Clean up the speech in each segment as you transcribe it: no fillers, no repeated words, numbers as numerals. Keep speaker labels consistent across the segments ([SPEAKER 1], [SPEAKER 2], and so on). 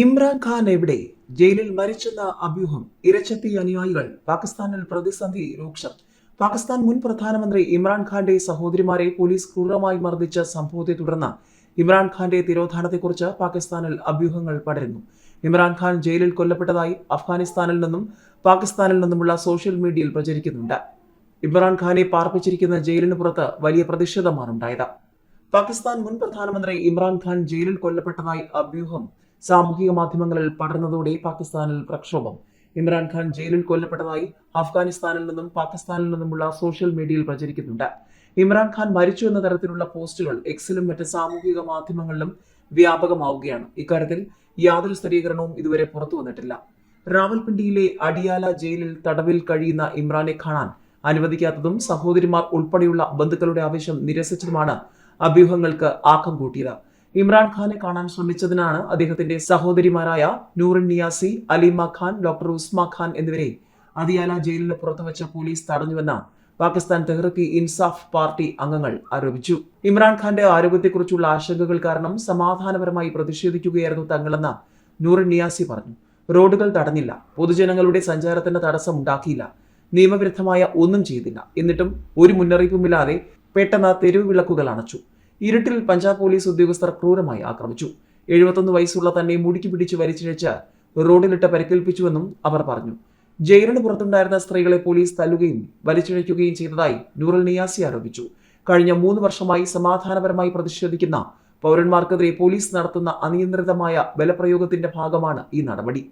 [SPEAKER 1] ഇമ്രാൻ ഖാൻ എവിടെ? ജയിലിൽ മരിച്ചെന്ന അഭ്യൂഹം. ഇരച്ചെത്തിയ അനുയായികൾ. പാകിസ്ഥാനിൽ പ്രതിസന്ധി രൂക്ഷം. പാകിസ്ഥാൻ മുൻ പ്രധാനമന്ത്രി ഇമ്രാൻഖാന്റെ സഹോദരിമാരെ പോലീസ് ക്രൂരമായി മർദ്ദിച്ച സംഭവത്തെ തുടർന്ന് ഇമ്രാൻഖാന്റെ തിരോധാനത്തെക്കുറിച്ച് പാകിസ്ഥാനിൽ അഭ്യൂഹങ്ങൾ പടരുന്നു. ഇമ്രാൻഖാൻ ജയിലിൽ കൊല്ലപ്പെട്ടതായി അഫ്ഗാനിസ്ഥാനിൽ നിന്നും പാകിസ്ഥാനിൽ നിന്നുമുള്ള സോഷ്യൽ മീഡിയയിൽ പ്രചരിക്കുന്നുണ്ട്. ഇമ്രാൻഖാനെ പാർപ്പിച്ചിരിക്കുന്ന ജയിലിന് പുറത്ത് വലിയ പ്രതിഷേധമാണ് ഉണ്ടായത്. പാകിസ്ഥാൻ മുൻ പ്രധാനമന്ത്രി ഇമ്രാൻഖാൻ ജയിലിൽ കൊല്ലപ്പെട്ടതായി അഭ്യൂഹം സാമൂഹിക മാധ്യമങ്ങളിൽ പടർന്നതോടെ പാകിസ്ഥാനിൽ പ്രക്ഷോഭം. ഇമ്രാൻഖാൻ ജയിലിൽ കൊല്ലപ്പെട്ടതായി അഫ്ഗാനിസ്ഥാനിൽ നിന്നും പാകിസ്ഥാനിൽ നിന്നുമുള്ള സോഷ്യൽ മീഡിയയിൽ പ്രചരിക്കുന്നുണ്ട്. ഇമ്രാൻഖാൻ മരിച്ചു എന്ന തരത്തിലുള്ള പോസ്റ്റുകൾ എക്സിലും മറ്റ് സാമൂഹിക മാധ്യമങ്ങളിലും വ്യാപകമാവുകയാണ്. ഇക്കാര്യത്തിൽ യാതൊരു സ്ഥിരീകരണവും ഇതുവരെ പുറത്തു വന്നിട്ടില്ല. റാവൽപിണ്ടിയിലെ അഡിയാല ജയിലിൽ തടവിൽ കഴിയുന്ന ഇമ്രാനെ കാണാൻ അനുവദിക്കാത്തതും സഹോദരിമാർ ഉൾപ്പെടെയുള്ള ബന്ധുക്കളുടെ ആവശ്യം നിരസിച്ചതുമാണ് അഭ്യൂഹങ്ങൾക്ക് ആക്കം കൂട്ടിയത്. ഇമ്രാൻഖാനെ കാണാൻ ശ്രമിച്ചതിനാണ് അദ്ദേഹത്തിന്റെ സഹോദരിമാരായ നൂറിൻ നിയാസി, അലീമ ഖാൻ, ഡോക്ടർ ഉസ്മ ഖാൻ എന്നിവരെ അദിയാല ജയിലിന് പുറത്തുവച്ച പോലീസ് തടഞ്ഞുവെന്ന് പാകിസ്ഥാൻ തെഹ്രീക്ക് ഇൻസാഫ് പാർട്ടി അംഗങ്ങൾ ആരോപിച്ചു. ഇമ്രാൻഖാന്റെ ആരോഗ്യത്തെക്കുറിച്ചുള്ള ആശങ്കകൾ കാരണം സമാധാനപരമായി പ്രതിഷേധിക്കുകയായിരുന്നു തങ്ങളെന്ന് നൂറിൻ നിയാസി പറഞ്ഞു. റോഡുകൾ തടഞ്ഞില്ല, പൊതുജനങ്ങളുടെ സഞ്ചാരത്തിന് തടസ്സമുണ്ടാക്കിയില്ല, നിയമവിരുദ്ധമായ ഒന്നും ചെയ്തില്ല. എന്നിട്ടും ഒരു മുന്നറിയിപ്പുമില്ലാതെ പെട്ടെന്ന് തെരുവ് വിളക്കുകൾ അണച്ചു. ഇരുട്ടിൽ പഞ്ചാബ് പോലീസ് ഉദ്യോഗസ്ഥർ ക്രൂരമായി ആക്രമിച്ചു. 71 വയസ്സുള്ള തന്നെ മുടിക്ക് പിടിച്ച് വലിച്ചിഴച്ച് റോഡിലിട്ട് പരിക്കേൽപ്പിച്ചുവെന്നും അവർ പറഞ്ഞു. ജയിലിന് പുറത്തുണ്ടായിരുന്ന സ്ത്രീകളെ പോലീസ് തല്ലുകയും വലിച്ചിഴയ്ക്കുകയും ചെയ്തതായി നൂറുൽ നിയാസി ആരോപിച്ചു. കഴിഞ്ഞ 3 വർഷമായി സമാധാനപരമായി പ്രതിഷേധിക്കുന്ന പൗരന്മാർക്കെതിരെ പോലീസ് നടത്തുന്ന അനിയന്ത്രിതമായ ബലപ്രയോഗത്തിന്റെ ഭാഗമാണ് ഈ നടപടി.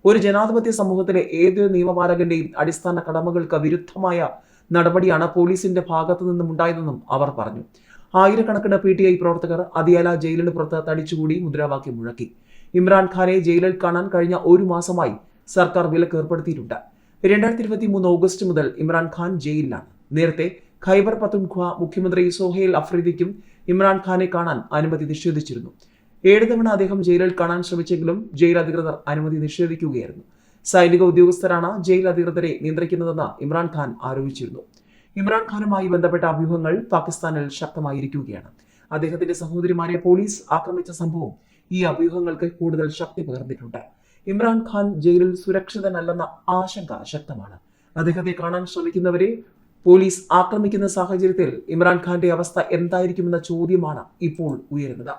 [SPEAKER 1] ഒരു ജനാധിപത്യ സമൂഹത്തിലെ ഏതൊരു നിയമപാലകന്റെയും അടിസ്ഥാന കടമകൾക്ക് വിരുദ്ധമായ നടപടിയാണ് പോലീസിന്റെ ഭാഗത്തു നിന്നും ഉണ്ടായതെന്നും അവർ പറഞ്ഞു. ആയിരക്കണക്കിന് PTI പ്രവർത്തകർ അദിയാല ജയിലിന് പുറത്ത് തടിച്ചുകൂടി മുദ്രാവാക്യം മുഴക്കി. ഇമ്രാൻഖാനെ ജയിലിൽ കാണാൻ കഴിഞ്ഞ 1 മാസമായി സർക്കാർ വിലക്ക് ഏർപ്പെടുത്തിയിട്ടുണ്ട്. 2023 ഓഗസ്റ്റ് മുതൽ ഇമ്രാൻഖാൻ ജയിലിലാണ്. നേരത്തെ ഖൈബർ പത്തുൻഖ്വ മുഖ്യമന്ത്രി സോഹേൽ അഫ്രീദിക്കും ഇമ്രാൻഖാനെ കാണാൻ അനുമതി നിഷേധിച്ചിരുന്നു. 7 തവണ അദ്ദേഹം ജയിലിൽ കാണാൻ ശ്രമിച്ചെങ്കിലും ജയിൽ അധികൃതർ അനുമതി നിഷേധിക്കുകയായിരുന്നു. സൈനിക ഉദ്യോഗസ്ഥരാണ് ജയിൽ അധികൃതരെ നിയന്ത്രിക്കുന്നതെന്ന് ഇമ്രാൻഖാൻ ആരോപിച്ചിരുന്നു. ഇമ്രാൻഖാനുമായി ബന്ധപ്പെട്ട അഭ്യൂഹങ്ങൾ പാകിസ്ഥാനിൽ ശക്തമായിരിക്കുകയാണ്. അദ്ദേഹത്തിന്റെ സഹോദരിമാരെ പോലീസ് ആക്രമിച്ച സംഭവം ഈ അഭ്യൂഹങ്ങൾക്ക് കൂടുതൽ ശക്തി പകർന്നിട്ടുണ്ട്. ഇമ്രാൻഖാൻ ജയിലിൽ സുരക്ഷിതനല്ലെന്ന ആശങ്ക ശക്തമാണ്. അദ്ദേഹത്തെ കാണാൻ ശ്രമിക്കുന്നവരെ പോലീസ് ആക്രമിക്കുന്ന സാഹചര്യത്തിൽ ഇമ്രാൻഖാന്റെ അവസ്ഥ എന്തായിരിക്കുമെന്ന ചോദ്യമാണ് ഇപ്പോൾ ഉയരുന്നത്.